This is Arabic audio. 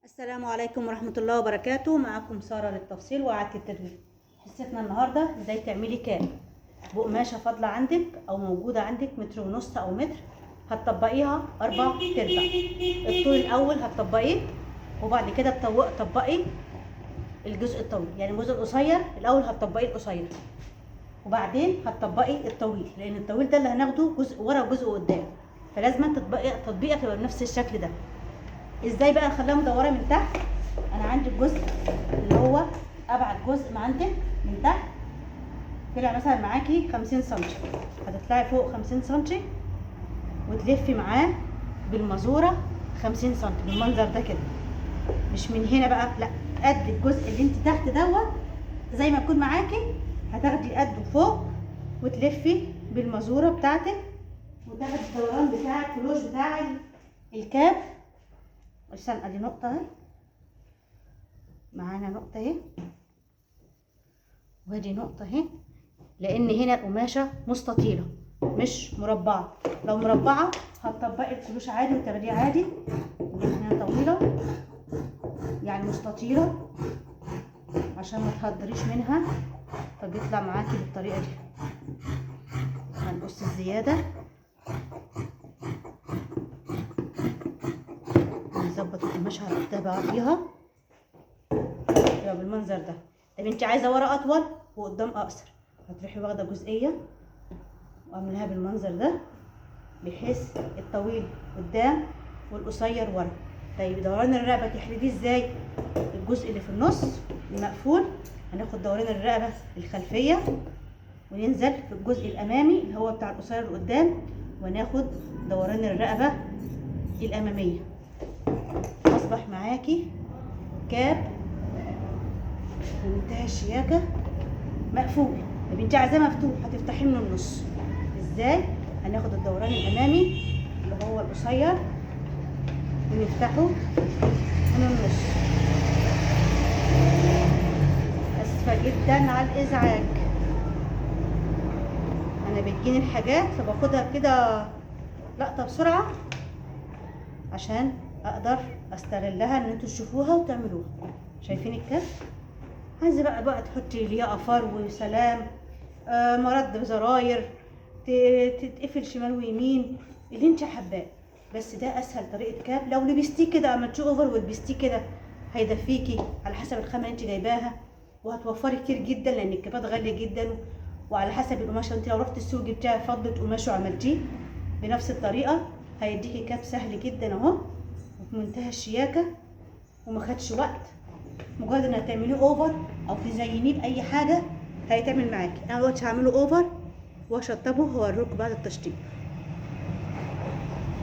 السلام عليكم ورحمة الله وبركاته. معكم سارة للتفصيل وإعادة التدوير. حصتنا النهاردة ازاي تعملي كاب بقماشة فاضلة عندك أو موجودة عندك متر ونص أو متر. هتطبقيها 4 تربع. الطول الأول هتطبقيه، وبعد كده تطبقي الجزء الطويل، يعني الجزء القصير الأول هتطبقي القصير، وبعدين هتطبقي الطويل، لأن الطويل ده اللي هناخده جزء ورا وجزء قدام، فلازم تطبيقها تبقى بنفس الشكل ده. ازاي بقى نخليها مدوره من تحت؟ انا عندي الجزء اللي هو ابعد جزء ما عندك من تحت طلع مثلا معاكي 50 سم، هتطلعي فوق 50 سم وتلفي معاه بالمزوره 50 سم بالمنظر ده كده، مش من هنا بقى، لا، قد الجزء اللي انت تحت دوت زي ما يكون معاكي، هتاخدي قده فوق وتلفي بالمزوره بتاعتك وتاخدي الدوران بتاع الكلوش بتاع الكاب. استنى، ادي نقطة اهي، معانا نقطة اهي، وادي نقطة اهي، لأن هنا القماشة مستطيلة مش مربعة. لو مربعة هتطبقي الكلوش عادي وتاخديه عادي، هنا طويلة يعني مستطيلة عشان ما تهدريش منها، فبيطلع معاكي بالطريقة دي. هنقص الزيادة، نظبط القماشة على بعضيها يبقى بالمنظر ده. طب انت عايزه ورا اطول وقدام اقصر، هتروحي واخده جزئيه واعملها بالمنظر ده، بحيث الطويل قدام والقصير ورا. طيب دوران الرقبه تحرديه ازاي؟ الجزء اللي في النص المقفول هناخد دوران الرقبه الخلفيه وننزل في الجزء الامامي اللي هو بتاع القصير قدام، وناخد دوران الرقبه الاماميه. اصبح معاكي كاب بمنتهى الشياكه مقفول. طب انت عايزاه مفتوح هتفتحيه من النص. ازاي؟ هناخد الدوران الامامي اللي هو القصير ونفتحه من النص. اسفه جدا على الازعاج، انا بتجيني الحاجات فباخدها كده لقطه بسرعه عشان اقدر استغلها ان انتوا تشوفوها وتعملوها. شايفين الكف؟ عايزه بقى تحطي ليها افار وسلام، مرد زراير، تتقفل شمال ويمين، اللي انت حباه. بس ده اسهل طريقه كاب. لو لبستيه كده عملتيه اوفر ولبستيه كده هيدفيكي على حسب الخامه اللي انت جايباها، وهتوفري كتير جدا لان الكابات غاليه جدا، وعلى حسب القماشه. انت لو رحت السوق جبتيها فضه قماش وعملتيه بنفس الطريقه هيديكي كاب سهل جدا اهو وبمنتهى الشياكه وما خدش وقت. مجرد ان هتعمليه اوفر او تزينيه باي حاجه هيتعمل معاكي. انا دلوقتي هعمله اوفر واشطبه وهوريكم بعد التشطيب.